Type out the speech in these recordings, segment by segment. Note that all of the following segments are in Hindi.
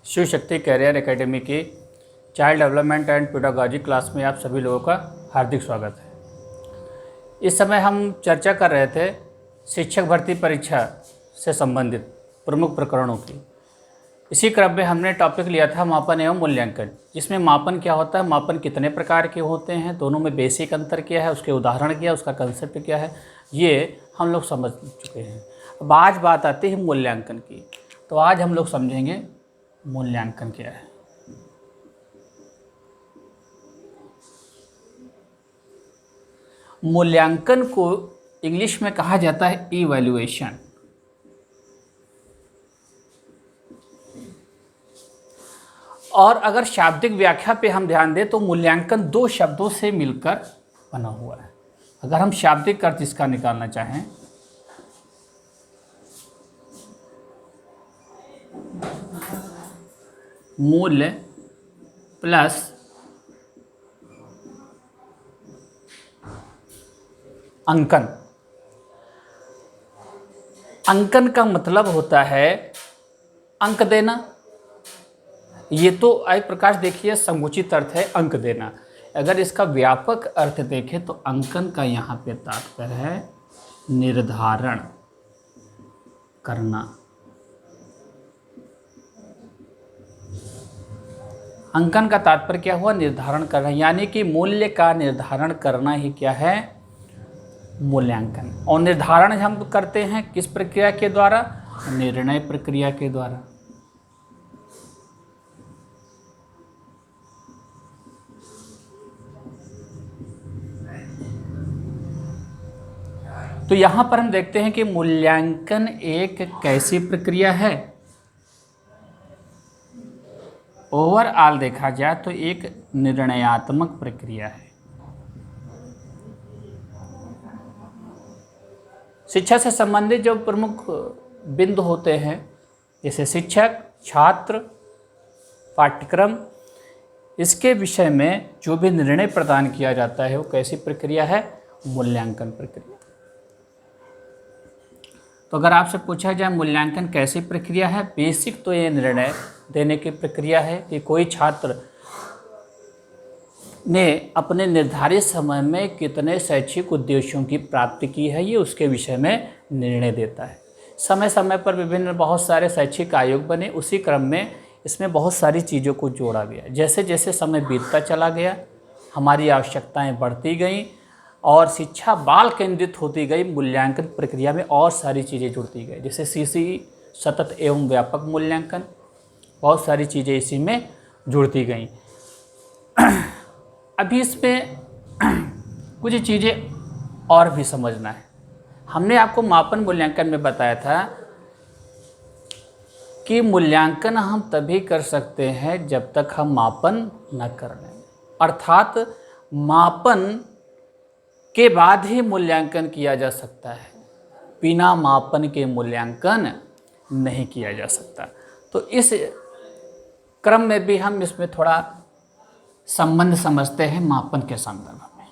शिव शक्ति कैरियर एकेडमी की child development and pedagogy class में आप सभी लोगों का हार्दिक स्वागत है। इस समय हम चर्चा कर रहे थे शिक्षक भर्ती परीक्षा से संबंधित प्रमुख प्रकरणों की। इसी क्रम में हमने टॉपिक लिया था मापन एवं मूल्यांकन, जिसमें मापन क्या होता है, मापन कितने प्रकार के होते हैं, दोनों में बेसिक अंतर क्या है, उसके उदाहरण क्या है, उसका कंसेप्ट क्या है, ये हम लोग समझ चुके हैं। अब आज बात आती है मूल्यांकन की। तो आज हम लोग समझेंगे मूल्यांकन क्या है। मूल्यांकन को इंग्लिश में कहा जाता है इवैल्यूएशन। और अगर शाब्दिक व्याख्या पे हम ध्यान दें तो मूल्यांकन दो शब्दों से मिलकर बना हुआ है। अगर हम शाब्दिक अर्थ इसका निकालना चाहें मूल्य प्लस अंकन। अंकन का मतलब होता है अंक देना। ये तो एक प्रकार देखिए समुचित अर्थ है अंक देना। अगर इसका व्यापक अर्थ देखें तो अंकन का यहाँ पे तात्पर्य है निर्धारण करना। अंकन का तात्पर्य क्या हुआ? निर्धारण करना, यानी कि मूल्य का निर्धारण करना ही क्या है? मूल्यांकन। और निर्धारण हम करते हैं किस प्रक्रिया के द्वारा? निर्णय प्रक्रिया के द्वारा। तो यहां पर हम देखते हैं कि मूल्यांकन एक कैसी प्रक्रिया है। ओवरऑल देखा जाए तो एक निर्णयात्मक प्रक्रिया है। शिक्षा से संबंधित जो प्रमुख बिंदु होते हैं, जैसे शिक्षक, छात्र, पाठ्यक्रम, इसके विषय में जो भी निर्णय प्रदान किया जाता है वो कैसी प्रक्रिया है? मूल्यांकन प्रक्रिया। तो अगर आपसे पूछा जाए मूल्यांकन कैसी प्रक्रिया है, बेसिक तो ये निर्णय देने की प्रक्रिया है कि कोई छात्र ने अपने निर्धारित समय में कितने शैक्षिक उद्देश्यों की प्राप्ति की है, ये उसके विषय में निर्णय देता है। समय समय पर विभिन्न बहुत सारे शैक्षिक आयोग बने, उसी क्रम में इसमें बहुत सारी चीज़ों को जोड़ा गया। जैसे जैसे समय बीतता चला गया, हमारी आवश्यकताएं बढ़ती गईं और शिक्षा बाल केंद्रित होती गई, मूल्यांकन प्रक्रिया में और सारी चीज़ें जुड़ती गई। जैसे सीसी सतत एवं व्यापक मूल्यांकन, बहुत सारी चीज़ें इसी में जुड़ती गईं। अभी इसमें कुछ चीज़ें और भी समझना है। हमने आपको मापन मूल्यांकन में बताया था कि मूल्यांकन हम तभी कर सकते हैं जब तक हम मापन न कर लें, अर्थात मापन के बाद ही मूल्यांकन किया जा सकता है। बिना मापन के मूल्यांकन नहीं किया जा सकता। तो इस क्रम में भी हम इसमें थोड़ा संबंध समझते हैं मापन के संदर्भ में।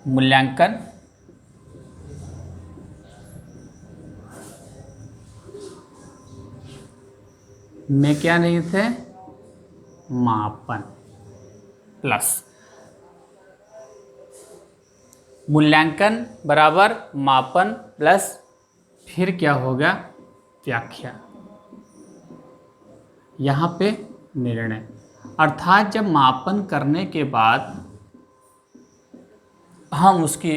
मूल्यांकन में क्या नहीं थे? मापन प्लस मूल्यांकन बराबर मापन प्लस फिर क्या होगा? व्याख्या। यहाँ पे निर्णय, अर्थात जब मापन करने के बाद हम उसकी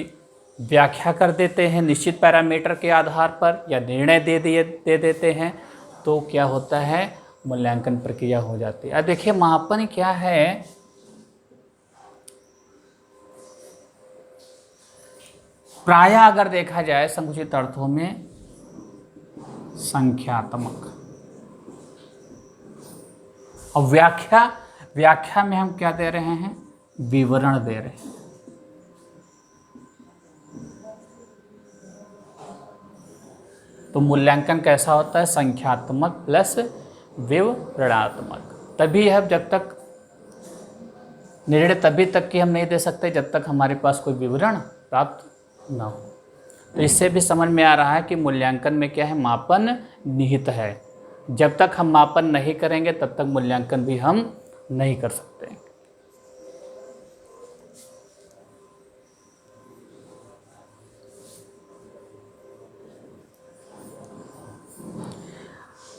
व्याख्या कर देते हैं निश्चित पैरामीटर के आधार पर, या निर्णय दे देते हैं, तो क्या होता है? मूल्यांकन प्रक्रिया हो जाती है। अब देखिए मापन क्या है? प्रायः अगर देखा जाए संकुचित अर्थों में संख्यात्मक। और व्याख्या में हम क्या दे रहे हैं? विवरण दे रहे हैं। तो मूल्यांकन कैसा होता है? संख्यात्मक प्लस विवरणात्मक। तभी है जब तक निर्णय तभी तक कि हम नहीं दे सकते जब तक हमारे पास कोई विवरण प्राप्त ना हो। तो इससे भी समझ में आ रहा है कि मूल्यांकन में क्या है, मापन निहित है। जब तक हम मापन नहीं करेंगे तब तक मूल्यांकन भी हम नहीं कर सकते।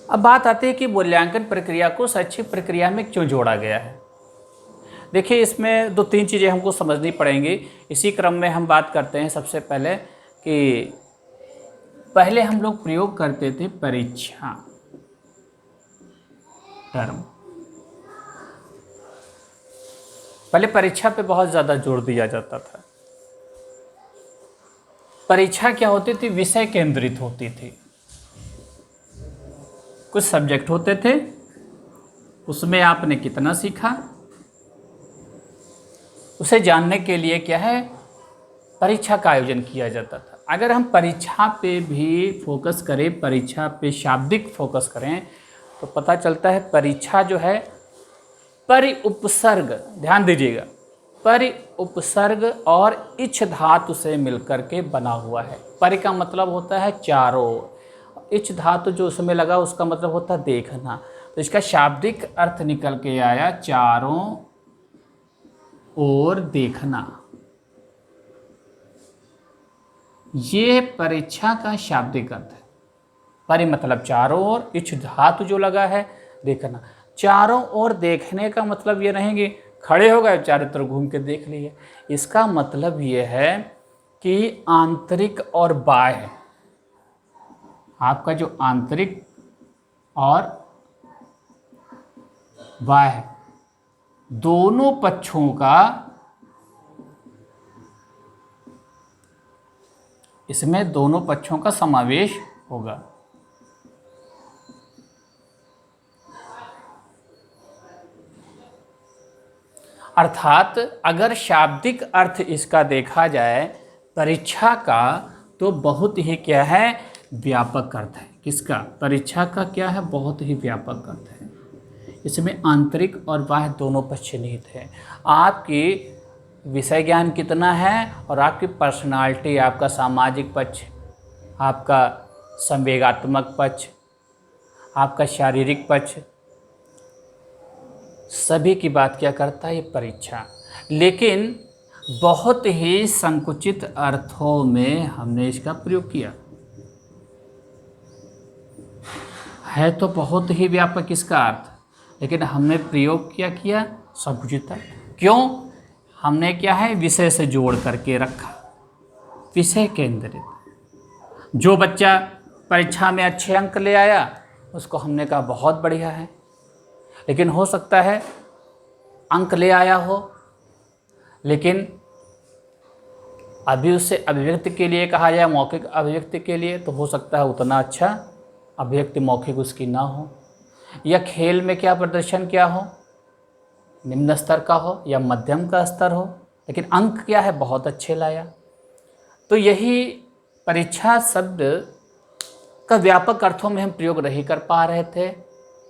अब बात आती है कि मूल्यांकन प्रक्रिया को शैक्षिक प्रक्रिया में क्यों जोड़ा गया है। देखिए, इसमें 2-3 चीज़ें हमको समझनी पड़ेंगी। इसी क्रम में हम बात करते हैं सबसे पहले कि पहले हम लोग प्रयोग करते थे परीक्षा टर्म। पहले परीक्षा पे बहुत ज़्यादा जोर दिया जाता था। परीक्षा क्या होती थी, विषय केंद्रित होती थी। कुछ सब्जेक्ट होते थे, उसमें आपने कितना सीखा, उसे जानने के लिए क्या है, परीक्षा का आयोजन किया जाता था। अगर हम परीक्षा पे भी फोकस करें, परीक्षा पे शाब्दिक फोकस करें, तो पता चलता है परीक्षा जो है परि उपसर्ग, ध्यान दीजिएगा, परि उपसर्ग और इच्छ धातु से मिलकर के बना हुआ है। परि का मतलब होता है चारों, इच्छ धातु जो उसमें लगा उसका मतलब होता है देखना। तो इसका शाब्दिक अर्थ निकल के आया चारों ओर देखना। ये परीक्षा का शाब्दिक अर्थ है। परि मतलब चारों ओर, इच्छ धातु जो लगा है देखना। चारों ओर देखने का मतलब ये नहीं कि खड़े हो गए चारों तरफ घूम के देख लिए। इसका मतलब ये है कि आंतरिक और बाह्य, आपका जो आंतरिक और बाह्य दोनों पक्षों का इसमें दोनों पक्षों का समावेश होगा। अर्थात अगर शाब्दिक अर्थ इसका देखा जाए परीक्षा का, तो बहुत ही क्या है, व्यापक अर्थ है। किसका, परीक्षा का क्या है, बहुत ही व्यापक अर्थ है। इसमें आंतरिक और बाह्य दोनों पक्ष निहित है। आपकी विषय ज्ञान कितना है और आपकी पर्सनालिटी, आपका सामाजिक पक्ष, आपका संवेगात्मक पक्ष, आपका शारीरिक पक्ष, सभी की बात क्या करता है ये परीक्षा। लेकिन बहुत ही संकुचित अर्थों में हमने इसका प्रयोग किया है। तो बहुत ही व्यापक इसका अर्थ, लेकिन हमने प्रयोग क्या किया, संकुचित अर्थ। क्यों, हमने क्या है, विषय से जोड़ करके रखा, विषय केंद्रित। जो बच्चा परीक्षा में अच्छे अंक ले आया उसको हमने कहा बहुत बढ़िया है। लेकिन हो सकता है अंक ले आया हो, लेकिन अभी उससे अभिव्यक्ति के लिए कहा जाए, मौखिक अभिव्यक्ति के लिए, तो हो सकता है उतना अच्छा अभिव्यक्ति मौखिक उसकी ना हो, या खेल में क्या प्रदर्शन क्या हो, निम्न स्तर का हो या मध्यम का स्तर हो, लेकिन अंक क्या है, बहुत अच्छे लाया। तो यही परीक्षा शब्द का व्यापक अर्थों में हम प्रयोग नहीं कर पा रहे थे।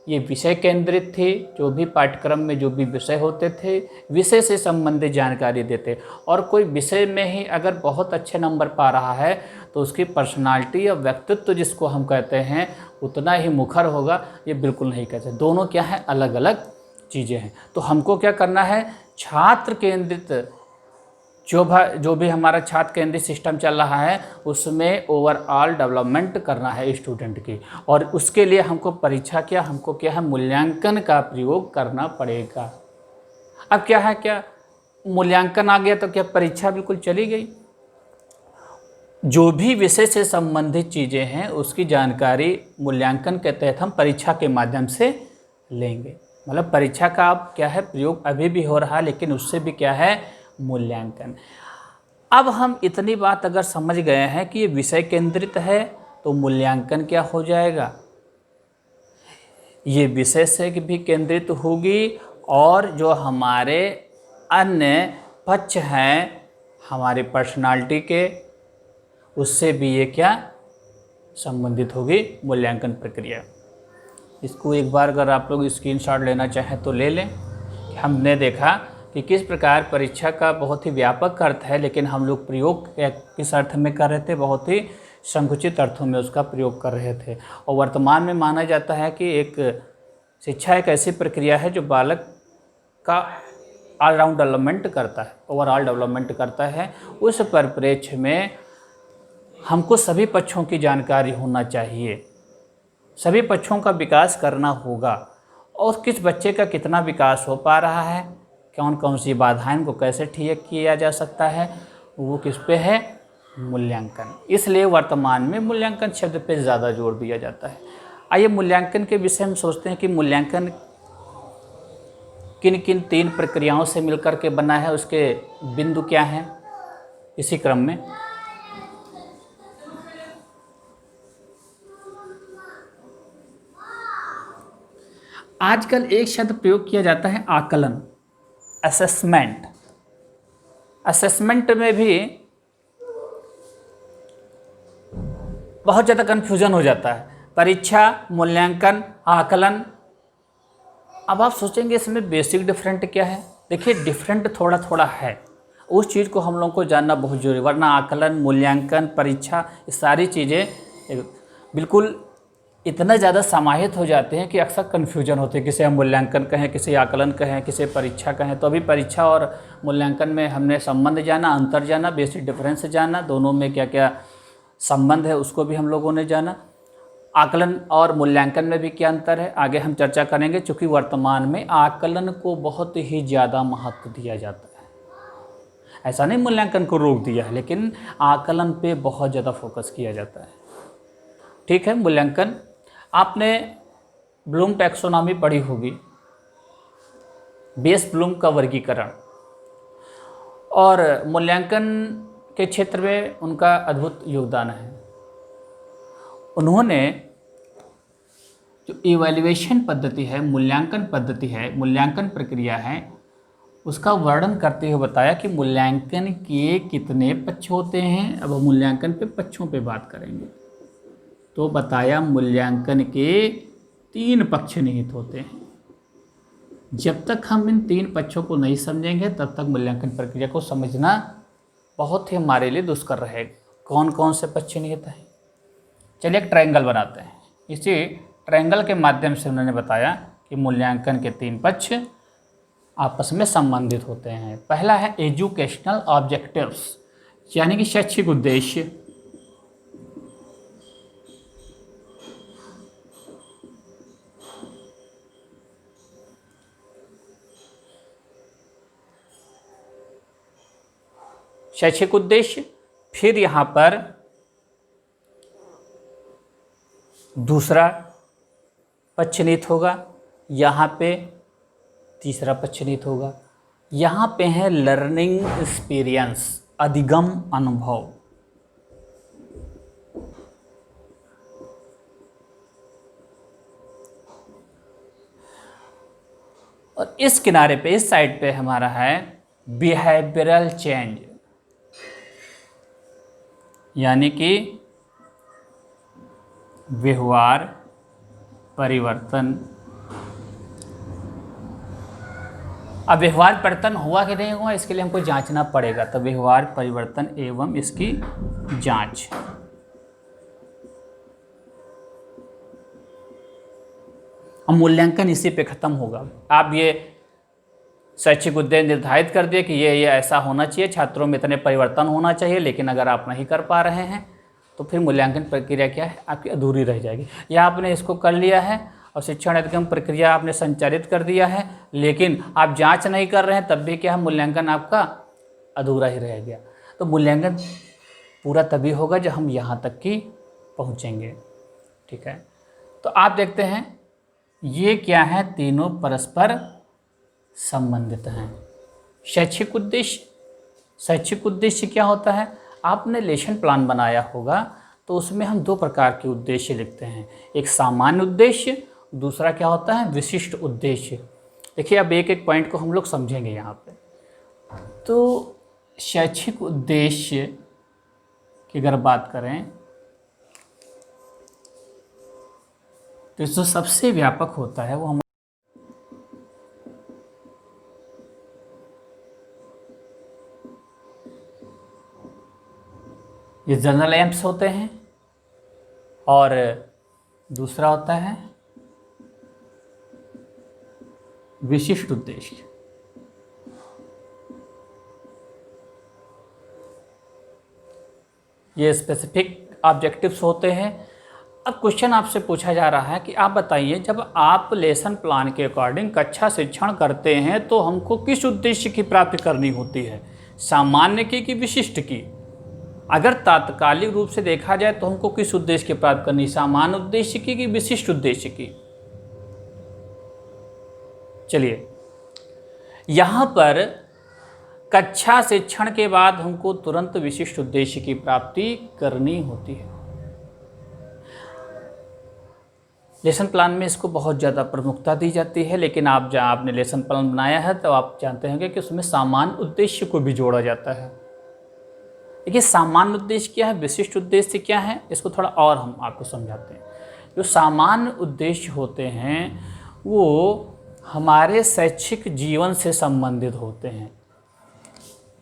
ये विषय केंद्रित थी। जो भी पाठ्यक्रम में जो भी विषय होते थे, विषय से संबंधित जानकारी देते, और कोई विषय में ही अगर बहुत अच्छे नंबर पा रहा है तो उसकी पर्सनालिटी या व्यक्तित्व जिसको हम कहते हैं उतना ही मुखर होगा, ये बिल्कुल नहीं कहते। दोनों क्या है, अलग अलग चीज़ें हैं। तो हमको क्या करना है, छात्र केंद्रित जो भी हमारा छात्र केंद्रित सिस्टम चल रहा है उसमें ओवरऑल डेवलपमेंट करना है स्टूडेंट की, और उसके लिए हमको परीक्षा क्या, हमको क्या है, मूल्यांकन का प्रयोग करना पड़ेगा। अब क्या है, क्या मूल्यांकन आ गया तो क्या परीक्षा बिल्कुल चली गई। जो भी विषय से संबंधित चीज़ें हैं उसकी जानकारी मूल्यांकन के तहत हम परीक्षा के माध्यम से लेंगे। मतलब परीक्षा का अब क्या है, प्रयोग अभी भी हो रहा है, लेकिन उससे भी क्या है, मूल्यांकन। अब हम इतनी बात अगर समझ गए हैं कि ये विषय केंद्रित है, तो मूल्यांकन क्या हो जाएगा, ये विषय से भी केंद्रित होगी, और जो हमारे अन्य पक्ष हैं हमारी पर्सनालिटी के, उससे भी ये क्या संबंधित होगी मूल्यांकन प्रक्रिया। इसको एक बार अगर आप लोग स्क्रीनशॉट लेना चाहें तो ले लें। हमने देखा कि किस प्रकार परीक्षा का बहुत ही व्यापक अर्थ है, लेकिन हम लोग प्रयोग किस अर्थ में कर रहे थे, बहुत ही संकुचित अर्थों में उसका प्रयोग कर रहे थे। और वर्तमान में माना जाता है कि एक शिक्षा एक ऐसी प्रक्रिया है जो बालक का ऑलराउंड डेवलपमेंट करता है, ओवरऑल डेवलपमेंट करता है। उस परिप्रेक्ष्य में हमको सभी पक्षों की जानकारी होना चाहिए, सभी पक्षों का विकास करना होगा, और किस बच्चे का कितना विकास हो पा रहा है, कौन कौन सी बाधाएं को कैसे ठीक किया जा सकता है, वो किस पे है, मूल्यांकन। इसलिए वर्तमान में मूल्यांकन शब्द पे ज़्यादा जोर दिया जाता है। आइए मूल्यांकन के विषय में सोचते हैं कि मूल्यांकन किन किन 3 प्रक्रियाओं से मिलकर के बना है, उसके बिंदु क्या हैं। इसी क्रम में आजकल एक शब्द प्रयोग किया जाता है, आकलन, असेसमेंट। असेसमेंट में भी बहुत ज़्यादा कन्फ्यूजन हो जाता है, परीक्षा, मूल्यांकन, आकलन। अब आप सोचेंगे इसमें बेसिक डिफरेंट क्या है। देखिए डिफरेंट थोड़ा थोड़ा है, उस चीज़ को हम लोगों को जानना बहुत जरूरी, वरना आकलन, मूल्यांकन, परीक्षा, ये सारी चीज़ें बिल्कुल इतना ज़्यादा समाहित हो जाते हैं कि अक्सर कन्फ्यूजन होते हैं। किसे हम मूल्यांकन कहें, किसे आकलन कहें, किसे परीक्षा कहें। तो अभी परीक्षा और मूल्यांकन में हमने संबंध जाना, अंतर जाना, बेसिक डिफरेंस जाना, दोनों में क्या क्या संबंध है उसको भी हम लोगों ने जाना। आकलन और मूल्यांकन में भी क्या अंतर है, आगे हम चर्चा करेंगे। चूँकि वर्तमान में आकलन को बहुत ही ज़्यादा महत्व दिया जाता है, ऐसा नहीं मूल्यांकन को रोक दिया है, लेकिन आकलन पे बहुत ज़्यादा फोकस किया जाता है। ठीक है, मूल्यांकन, आपने ब्लूम टैक्सोनॉमी पढ़ी होगी, बेस ब्लूम का वर्गीकरण, और मूल्यांकन के क्षेत्र में उनका अद्भुत योगदान है। उन्होंने जो इवैल्यूएशन पद्धति है, मूल्यांकन पद्धति है, मूल्यांकन प्रक्रिया है, उसका वर्णन करते हुए बताया कि मूल्यांकन के कितने पक्ष होते हैं। अब हम मूल्यांकन पे पक्षों पे बात करेंगे, तो बताया मूल्यांकन के 3 पक्ष निहित होते हैं। जब तक हम इन 3 पक्षों को नहीं समझेंगे तब तक मूल्यांकन प्रक्रिया को समझना बहुत ही हमारे लिए दुष्कर रहेगा। कौन कौन से पक्ष निहित हैं, चलिए एक ट्रायंगल बनाते हैं। इसी ट्रायंगल के माध्यम से उन्होंने बताया कि मूल्यांकन के 3 पक्ष आपस में संबंधित होते हैं। पहला है एजुकेशनल ऑब्जेक्टिव्स, यानी कि शैक्षिक उद्देश्य। शैक्षिक उद्देश्य, फिर यहाँ पर दूसरा पक्ष निहित होगा, यहाँ पे तीसरा पक्ष निहित होगा। यहाँ पे है लर्निंग एक्सपीरियंस, अधिगम अनुभव। और इस किनारे पे, इस साइड पे हमारा है बिहेवियरल चेंज, यानी कि व्यवहार परिवर्तन। अब व्यवहार परिवर्तन हुआ कि नहीं हुआ, इसके लिए हमको जांचना पड़ेगा। तो व्यवहार परिवर्तन एवं इसकी जांच। अब मूल्यांकन इसी पे खत्म होगा। आप ये शैक्षिक उद्देश्य निर्धारित कर दिए कि ये ऐसा होना चाहिए, छात्रों में इतने परिवर्तन होना चाहिए, लेकिन अगर आप नहीं कर पा रहे हैं तो फिर मूल्यांकन प्रक्रिया क्या है, आपकी अधूरी रह जाएगी। या आपने इसको कर लिया है और शिक्षण अधिगम प्रक्रिया आपने संचालित कर दिया है, लेकिन आप जांच नहीं कर रहे हैं, तब भी क्या है, मूल्यांकन आपका अधूरा ही रह गया। तो मूल्यांकन पूरा तभी होगा जब हम यहाँ तक की पहुँचेंगे। ठीक है, तो आप देखते हैं ये क्या है, तीनों परस्पर संबंधित हैं। शैक्षिक उद्देश्य, शैक्षिक उद्देश्य क्या होता है, आपने लेसन प्लान बनाया होगा तो उसमें हम 2 प्रकार के उद्देश्य लिखते हैं, एक सामान्य उद्देश्य, दूसरा क्या होता है, विशिष्ट उद्देश्य। देखिए अब एक एक पॉइंट को हम लोग समझेंगे यहाँ पे। तो शैक्षिक उद्देश्य की अगर बात करें तो जो सबसे व्यापक होता है वो ये जनरल एम्स होते हैं और दूसरा होता है विशिष्ट उद्देश्य। ये स्पेसिफिक ऑब्जेक्टिव्स होते हैं। अब क्वेश्चन आपसे पूछा जा रहा है कि आप बताइए, जब आप लेसन प्लान के अकॉर्डिंग कक्षा शिक्षण करते हैं तो हमको किस उद्देश्य की प्राप्ति करनी होती है, सामान्य की कि विशिष्ट की? अगर तात्कालिक रूप से देखा जाए तो हमको किस उद्देश्य की प्राप्ति करनी, सामान्य उद्देश्य की कि विशिष्ट उद्देश्य की? चलिए, यहाँ पर कक्षा शिक्षण के बाद हमको तुरंत विशिष्ट उद्देश्य की प्राप्ति करनी होती है। लेसन प्लान में इसको बहुत ज़्यादा प्रमुखता दी जाती है, लेकिन आप जहाँ आपने लेसन प्लान बनाया है तो आप जानते होंगे कि उसमें सामान्य उद्देश्य को भी जोड़ा जाता है। देखिए, सामान्य उद्देश्य क्या है, विशिष्ट उद्देश्य क्या है, इसको थोड़ा और हम आपको समझाते हैं। जो सामान्य उद्देश्य होते हैं वो हमारे शैक्षिक जीवन से संबंधित होते हैं।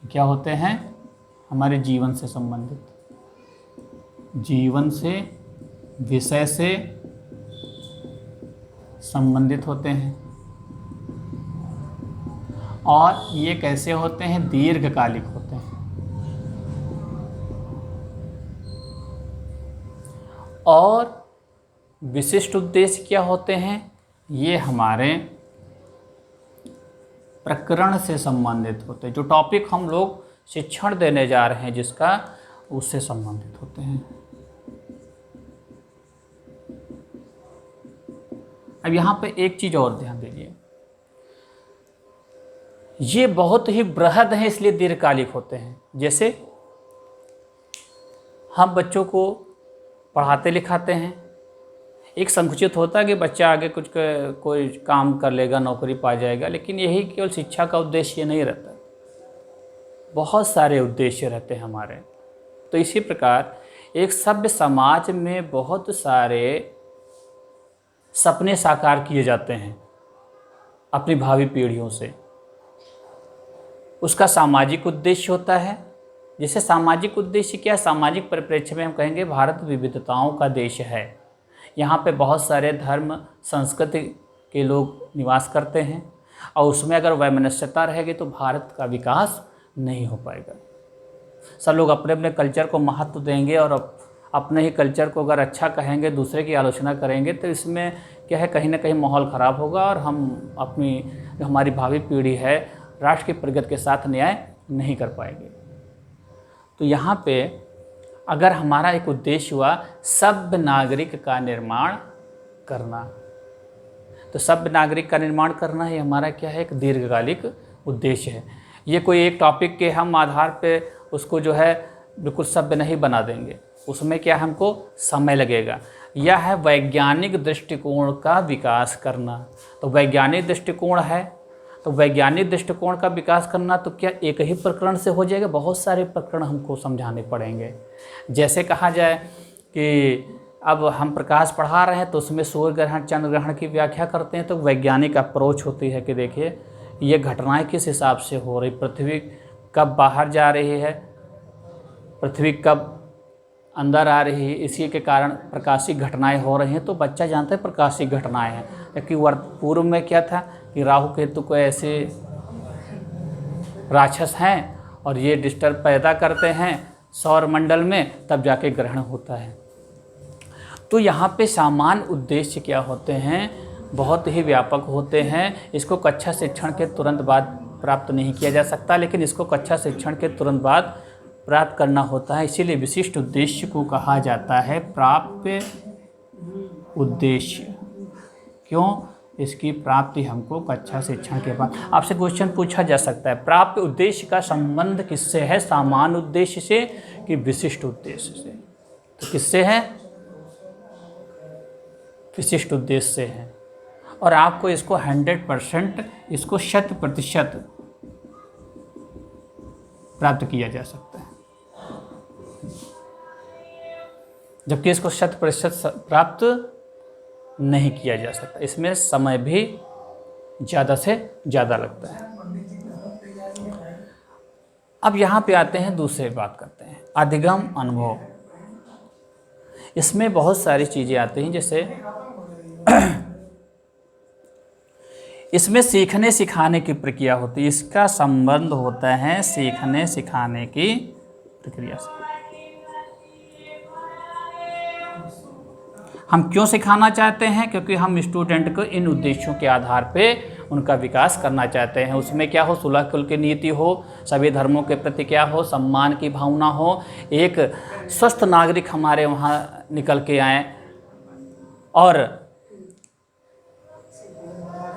क्या होते हैं? हमारे जीवन से संबंधित, जीवन से, विषय से संबंधित होते हैं। और ये कैसे होते हैं? दीर्घकालिक होते हैं। और विशिष्ट उद्देश्य क्या होते हैं? ये हमारे प्रकरण से संबंधित होते हैं। जो टॉपिक हम लोग शिक्षण देने जा रहे हैं जिसका, उससे संबंधित होते हैं। अब यहाँ पे एक चीज़ और ध्यान दीजिए, ये बहुत ही बृहद है इसलिए दीर्घकालिक होते हैं। जैसे हम बच्चों को पढ़ाते लिखाते हैं, एक संकुचित होता है कि बच्चा आगे कुछ कोई काम कर लेगा, नौकरी पा जाएगा, लेकिन यही केवल शिक्षा का उद्देश्य नहीं रहता, बहुत सारे उद्देश्य रहते हैं हमारे। तो इसी प्रकार एक सभ्य समाज में बहुत सारे सपने साकार किए जाते हैं अपनी भावी पीढ़ियों से। उसका सामाजिक उद्देश्य होता है। जैसे सामाजिक उद्देश्य क्या है? सामाजिक परिप्रेक्ष्य में हम कहेंगे भारत विविधताओं का देश है, यहाँ पे बहुत सारे धर्म संस्कृति के लोग निवास करते हैं, और उसमें अगर वैमनस्यता रहेगी तो भारत का विकास नहीं हो पाएगा। सब लोग अपने अपने कल्चर को महत्व देंगे और अपने ही कल्चर को अगर अच्छा कहेंगे, दूसरे की आलोचना करेंगे, तो इसमें क्या है, कहीं ना कहीं माहौल ख़राब होगा और हम अपनी जो हमारी भावी पीढ़ी है राष्ट्र की प्रगति के साथ न्याय नहीं कर पाएंगे। तो यहाँ पे अगर हमारा एक उद्देश्य हुआ सभ्य नागरिक का निर्माण करना, तो सभ्य नागरिक का निर्माण करना ही हमारा क्या है, एक दीर्घकालिक उद्देश्य है। ये कोई एक टॉपिक के हम आधार पे उसको जो है बिल्कुल सभ्य नहीं बना देंगे, उसमें क्या हमको समय लगेगा। यह है वैज्ञानिक दृष्टिकोण का विकास करना। तो वैज्ञानिक दृष्टिकोण है, तो वैज्ञानिक दृष्टिकोण का विकास करना तो क्या एक ही प्रकरण से हो जाएगा? बहुत सारे प्रकरण हमको समझाने पड़ेंगे। जैसे कहा जाए कि अब हम प्रकाश पढ़ा रहे हैं तो उसमें सूर्य ग्रहण चंद्र ग्रहण की व्याख्या करते हैं, तो वैज्ञानिक अप्रोच होती है कि देखिए ये घटनाएं किस हिसाब से हो रही, पृथ्वी कब बाहर जा रही है, पृथ्वी कब अंदर आ रही है, इसी के कारण प्रकाशिक घटनाएं हो रही हैं। तो बच्चा जानता है प्रकाशिक घटनाएं हैं, क्योंकि पूर्व में क्या था कि राहु केतु को ऐसे राक्षस हैं और ये डिस्टर्ब पैदा करते हैं सौर मंडल में, तब जाके ग्रहण होता है। तो यहाँ पे सामान्य उद्देश्य क्या होते हैं, बहुत ही व्यापक होते हैं। इसको कक्षा शिक्षण के तुरंत बाद प्राप्त नहीं किया जा सकता, लेकिन इसको कक्षा शिक्षण के तुरंत बाद प्राप्त करना होता है। इसीलिए विशिष्ट उद्देश्य को कहा जाता है प्राप्य उद्देश्य। क्यों? इसकी प्राप्ति हमको कक्षा शिक्षण के बाद। आपसे क्वेश्चन पूछा जा सकता है, प्राप्य उद्देश्य का संबंध किससे है, सामान्य उद्देश्य से कि विशिष्ट उद्देश्य से? तो किससे है? विशिष्ट उद्देश्य से है। और आपको इसको 100%, इसको 100% प्राप्त किया जा सकता है, जबकि इसको 100% प्राप्त नहीं किया जा सकता। इसमें समय भी ज़्यादा से ज़्यादा लगता है। अब यहाँ पे आते हैं, दूसरी बात करते हैं, अधिगम अनुभव। इसमें बहुत सारी चीज़ें आती हैं, जैसे इसमें सीखने सिखाने की प्रक्रिया होती है, इसका संबंध होता है सीखने सिखाने की प्रक्रिया से। हम क्यों सिखाना चाहते हैं? क्योंकि हम स्टूडेंट को इन उद्देश्यों के आधार पे उनका विकास करना चाहते हैं। उसमें क्या हो, सुलह कुल की नीति हो, सभी धर्मों के प्रति क्या हो, सम्मान की भावना हो, एक स्वस्थ नागरिक हमारे वहाँ निकल के आए। और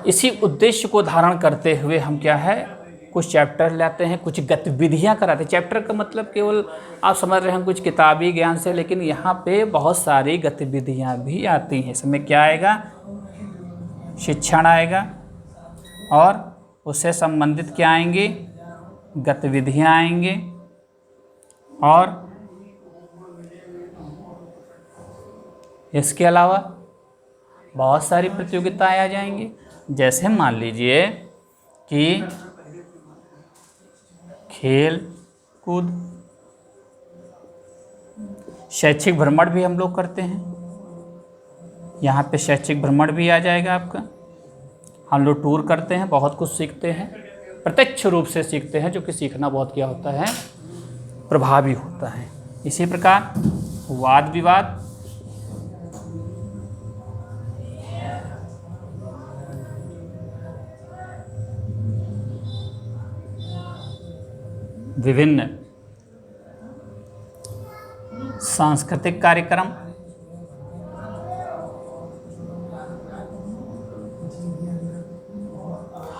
इसी उद्देश्य को धारण करते हुए हम क्या है, कुछ चैप्टर लाते हैं, कुछ गतिविधियां कराते हैं। चैप्टर का मतलब केवल आप समझ रहे हैं कुछ किताबी ज्ञान से, लेकिन यहाँ पे बहुत सारी गतिविधियां भी आती हैं। इसमें क्या आएगा, शिक्षण आएगा, और उससे संबंधित क्या आएंगी, गतिविधियां आएंगी, और इसके अलावा बहुत सारी प्रतियोगिताएं आ जाएंगी। जैसे मान लीजिए कि खेल कूद, शैक्षिक भ्रमण भी हम लोग करते हैं। यहाँ पे शैक्षिक भ्रमण भी आ जाएगा आपका। हम लोग टूर करते हैं, बहुत कुछ सीखते हैं, प्रत्यक्ष रूप से सीखते हैं, जो कि सीखना बहुत क्या होता है, प्रभावी होता है। इसी प्रकार वाद विवाद, विभिन्न सांस्कृतिक कार्यक्रम,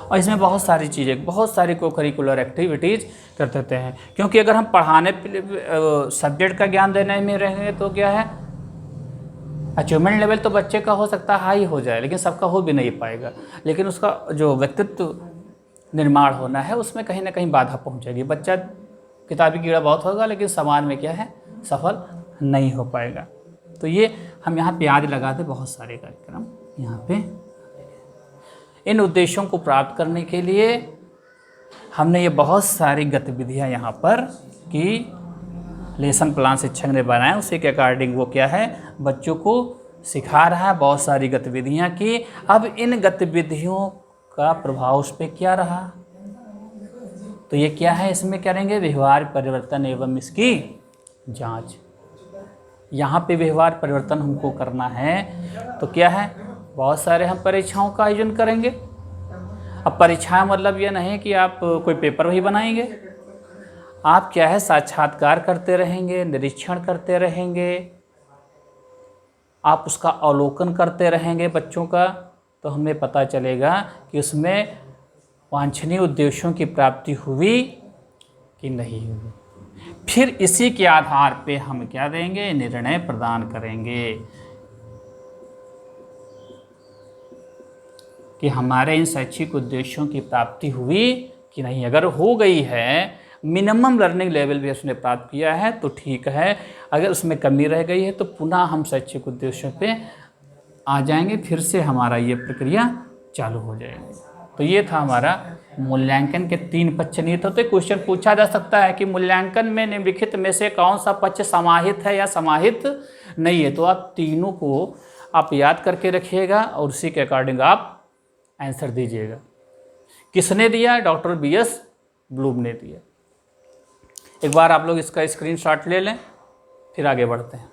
और इसमें बहुत सारी चीज़ें, बहुत सारी को करिकुलर एक्टिविटीज़ कर देते हैं। क्योंकि अगर हम पढ़ाने सब्जेक्ट का ज्ञान देने में रहेंगे तो क्या है, अचीवमेंट लेवल तो बच्चे का हो सकता है हाई हो जाए, लेकिन सबका हो भी नहीं पाएगा। लेकिन उसका जो व्यक्तित्व निर्माण होना है उसमें कहीं ना कहीं बाधा पहुंचेगी। बच्चा किताबी कीड़ा बहुत होगा, लेकिन समाज में क्या है, सफल नहीं हो पाएगा। तो ये हम यहाँ पे याद लगाते, बहुत सारे कार्यक्रम यहाँ पे। इन उद्देश्यों को प्राप्त करने के लिए हमने ये बहुत सारी गतिविधियाँ यहाँ पर की, लेसन प्लान शिक्षक ने बनाया, उसी के अकॉर्डिंग वो क्या है, बच्चों को सिखा रहा है, बहुत सारी गतिविधियाँ की। अब इन गतिविधियों का प्रभाव उस पर क्या रहा, तो ये क्या है, इसमें करेंगे व्यवहार परिवर्तन एवं इसकी जांच। यहाँ पे व्यवहार परिवर्तन हमको करना है, तो क्या है, बहुत सारे हम परीक्षाओं का आयोजन करेंगे। अब परीक्षाएं मतलब ये नहीं कि आप कोई पेपर ही बनाएंगे, आप क्या है, साक्षात्कार करते रहेंगे, निरीक्षण करते रहेंगे, आप उसका अवलोकन करते रहेंगे बच्चों का, तो हमें पता चलेगा कि उसमें वांछनीय उद्देश्यों की प्राप्ति हुई कि नहीं हुई। फिर इसी के आधार पे हम क्या देंगे, निर्णय प्रदान करेंगे कि हमारे इन शैक्षिक उद्देश्यों की प्राप्ति हुई कि नहीं। अगर हो गई है, मिनिमम लर्निंग लेवल भी उसने प्राप्त किया है तो ठीक है, अगर उसमें कमी रह गई है तो पुनः हम शैक्षिक उद्देश्यों पे आ जाएंगे, फिर से हमारा ये प्रक्रिया चालू हो जाएगी। तो ये था हमारा मूल्यांकन के 3 पक्ष निहित होते। क्वेश्चन पूछा जा सकता है कि मूल्यांकन में निम्नलिखित में से कौन सा पक्ष समाहित है या समाहित नहीं है, तो आप तीनों को आप याद करके रखिएगा और उसी के अकॉर्डिंग आप आंसर दीजिएगा। किसने दिया, डॉक्टर BS ब्लूम ने दिया। एक बार आप लोग इसका स्क्रीनशॉट ले लें, फिर आगे बढ़ते हैं।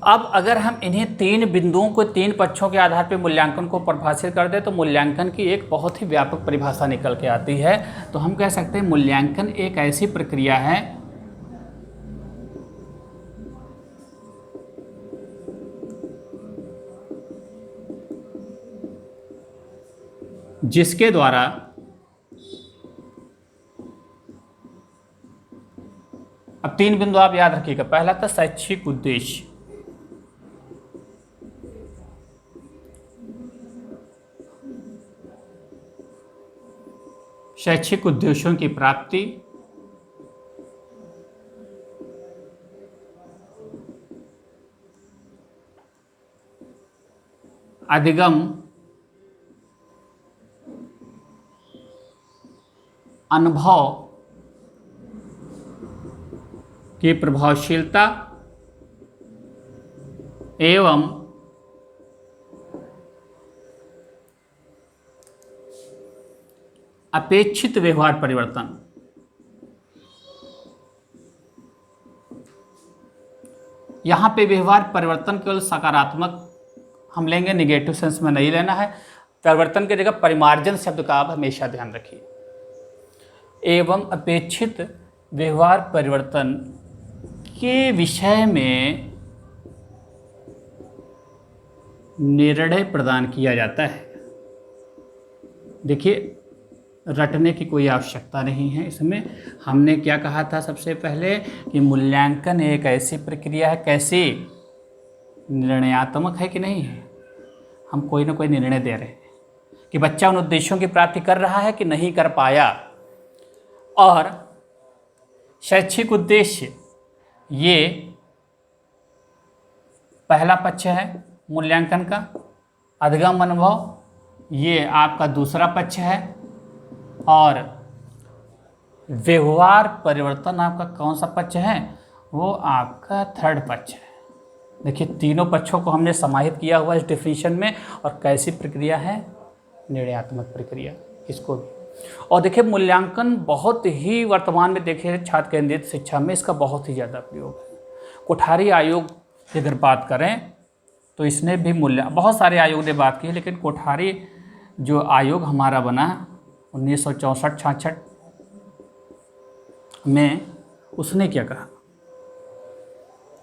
अब अगर हम इन्हीं 3 बिंदुओं को 3 पक्षों के आधार पर मूल्यांकन को परिभाषित कर दें तो मूल्यांकन की एक बहुत ही व्यापक परिभाषा निकल के आती है। तो हम कह सकते हैं मूल्यांकन एक ऐसी प्रक्रिया है जिसके द्वारा अब 3 बिंदु आप याद रखिएगा। पहला था शैक्षिक उद्देश्य, शैक्षिक उद्देश्यों की प्राप्ति, अधिगम, अनुभव की प्रभावशीलता एवं अपेक्षित व्यवहार परिवर्तन। यहां पे व्यवहार परिवर्तन केवल सकारात्मक हम लेंगे, निगेटिव सेंस में नहीं लेना है। परिवर्तन की जगह परिमार्जन शब्द का आप हमेशा ध्यान रखिए। एवं अपेक्षित व्यवहार परिवर्तन के विषय में निर्णय प्रदान किया जाता है। देखिए, रटने की कोई आवश्यकता नहीं है इसमें। हमने क्या कहा था सबसे पहले कि मूल्यांकन एक ऐसी प्रक्रिया है, कैसी, निर्णयात्मक है कि नहीं है। हम कोई ना कोई निर्णय दे रहे हैं कि बच्चा उन उद्देश्यों की प्राप्ति कर रहा है कि नहीं कर पाया। और शैक्षिक उद्देश्य ये पहला पक्ष है मूल्यांकन का। अधिगम अनुभव ये आपका दूसरा पक्ष है। और व्यवहार परिवर्तन आपका कौन सा पक्ष है, वो आपका थर्ड पक्ष है। देखिए, तीनों पक्षों को हमने समाहित किया हुआ इस डिफिनीशन में। और कैसी प्रक्रिया है, निर्णयात्मक प्रक्रिया इसको भी। और देखिए, मूल्यांकन बहुत ही वर्तमान में देखिए छात्र केंद्रित शिक्षा में इसका बहुत ही ज़्यादा प्रयोग है। कोठारी आयोग की अगर बात करें तो इसने भी बहुत सारे आयोग ने बात की है, लेकिन कोठारी जो आयोग हमारा बना 1964-66 में, उसने क्या कहा,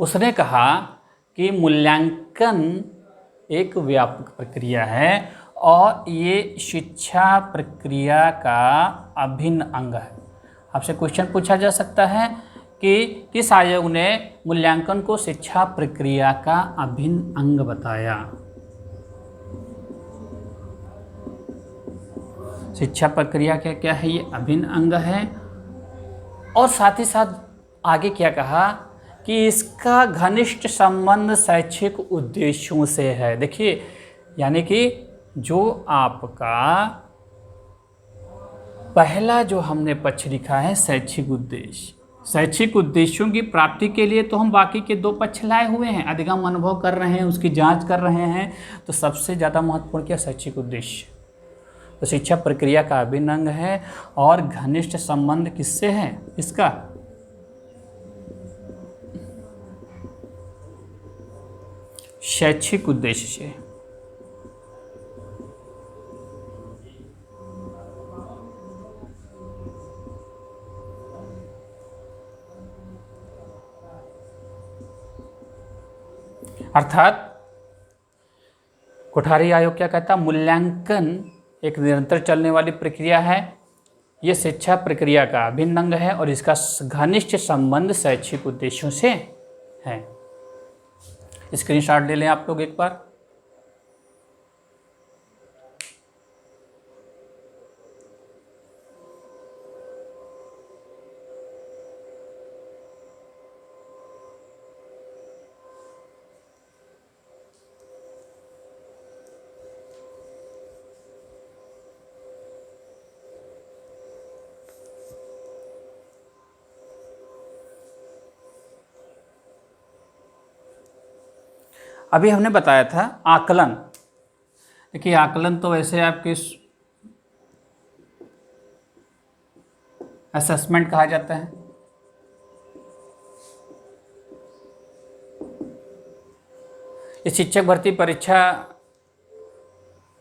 उसने कहा कि मूल्यांकन एक व्यापक प्रक्रिया है और ये शिक्षा प्रक्रिया का अभिन्न अंग है। आपसे क्वेश्चन पूछा जा सकता है कि किस आयोग ने मूल्यांकन को शिक्षा प्रक्रिया का अभिन्न अंग बताया। शिक्षा प्रक्रिया क्या क्या है, ये अभिन्न अंग है। और साथ ही साथ आगे क्या कहा कि इसका घनिष्ठ संबंध शैक्षिक उद्देश्यों से है। देखिए, यानी कि जो आपका पहला जो हमने पक्ष लिखा है शैक्षिक उद्देश्य, शैक्षिक उद्देश्यों की प्राप्ति के लिए तो हम बाकी के 2 पक्ष लाए हुए हैं, अधिगम अनुभव कर रहे हैं, उसकी जांच कर रहे हैं। तो सबसे ज़्यादा महत्वपूर्ण क्या, शैक्षिक उद्देश्य। तो शिक्षा प्रक्रिया का अभिन्न अंग है। और घनिष्ठ संबंध किससे है इसका, शैक्षिक उद्देश्य से। अर्थात कोठारी आयोग क्या कहता है, मूल्यांकन एक निरंतर चलने वाली प्रक्रिया है, ये शिक्षा प्रक्रिया का अभिन्न अंग है और इसका घनिष्ठ संबंध शैक्षिक उद्देश्यों से है। स्क्रीनशॉट ले लें आप लोग एक बार। अभी हमने बताया था आकलन। देखिए, आकलन तो वैसे आपके असेसमेंट कहा जाता है। इस शिक्षक भर्ती परीक्षा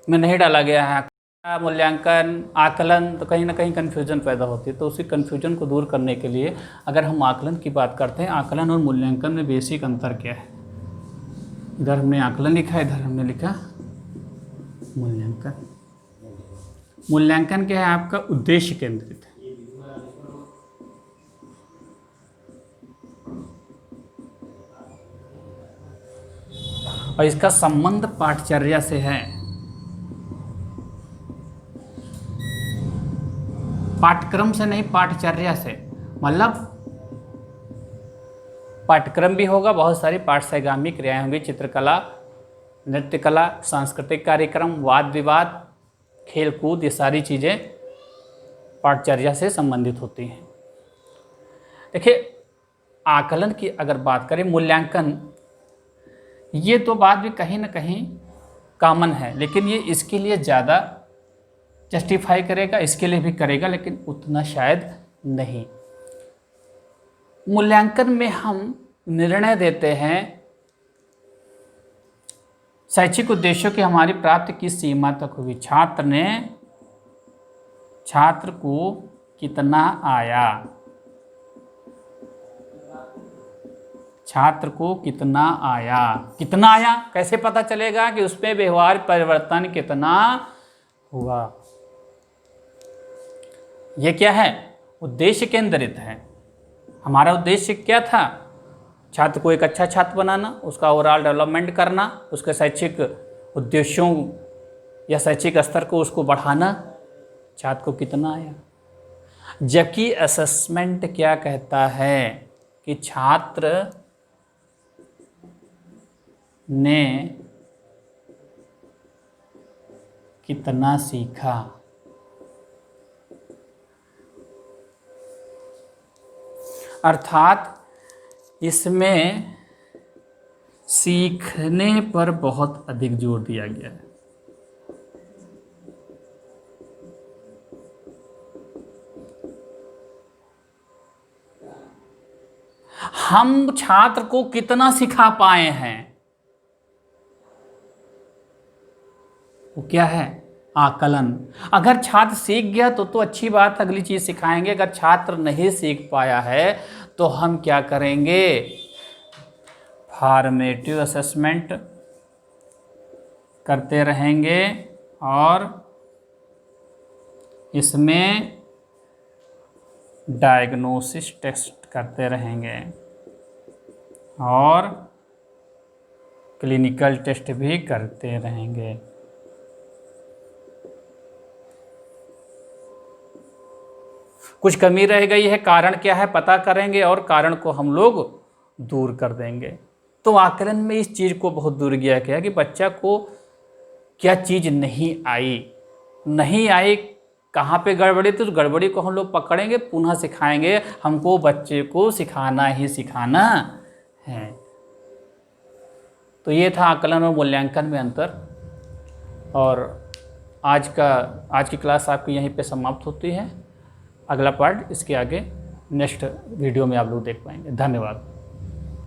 में नहीं डाला गया है मूल्यांकन आकलन, तो कहीं ना कहीं कन्फ्यूजन पैदा होती है। तो उसी कन्फ्यूजन को दूर करने के लिए अगर हम आकलन की बात करते हैं, आकलन और मूल्यांकन में बेसिक अंतर क्या है। इधर हमने आकलन लिखा, इधर हमने लिखा मूल्यांकन। मूल्यांकन क्या है, आपका उद्देश्य केंद्रित है। और इसका संबंध पाठचर्या से है। पाठ्यक्रम से नहीं, पाठचर्या से। मतलब पाठ्यक्रम भी होगा, बहुत सारी पाठ्यगामी क्रियाएं होंगी, चित्रकला, नृत्य कला, सांस्कृतिक कार्यक्रम, वाद विवाद, खेल कूद, ये सारी चीज़ें पाठचर्या से संबंधित होती हैं। देखिए, आकलन की अगर बात करें, मूल्यांकन, ये तो बात भी कहीं ना कहीं कॉमन है, लेकिन ये इसके लिए ज़्यादा जस्टिफाई करेगा, इसके लिए भी करेगा, लेकिन उतना शायद नहीं। मूल्यांकन में हम निर्णय देते हैं शैक्षिक उद्देश्यों की हमारी प्राप्ति किस सीमा तक हुई, छात्र को कितना आया, छात्र को कितना आया, कैसे पता चलेगा कि उसमें व्यवहार परिवर्तन कितना हुआ। ये क्या है, उद्देश्य केंद्रित है। हमारा उद्देश्य क्या था, छात्र को एक अच्छा छात्र बनाना, उसका ओवरऑल डेवलपमेंट करना, उसके शैक्षिक उद्देश्यों या शैक्षिक स्तर को उसको बढ़ाना। छात्र को कितना आया, जबकि असेसमेंट क्या कहता है कि छात्र ने कितना सीखा। अर्थात इसमें सीखने पर बहुत अधिक जोर दिया गया है। हम छात्र को कितना सिखा पाए हैं, वो क्या है, आकलन। अगर छात्र सीख गया तो अच्छी बात, अगली चीज सिखाएंगे। अगर छात्र नहीं सीख पाया है तो हम क्या करेंगे, फॉर्मेटिव असेसमेंट करते रहेंगे और इसमें डायग्नोसिस टेस्ट करते रहेंगे और क्लिनिकल टेस्ट भी करते रहेंगे। कुछ कमी रह गई है, कारण क्या है पता करेंगे और कारण को हम लोग दूर कर देंगे। तो आकलन में इस चीज़ को बहुत दूर किया गया कि बच्चा को क्या चीज़ नहीं आई, कहाँ पे गड़बड़ी, तो गड़बड़ी को हम लोग पकड़ेंगे, पुनः सिखाएंगे। हमको बच्चे को सिखाना ही सिखाना है। तो ये था आकलन और मूल्यांकन में अंतर। और आज की क्लास आपकी यहीं पे समाप्त होती है। अगला पार्ट इसके आगे नेक्स्ट वीडियो में आप लोग देख पाएंगे। धन्यवाद।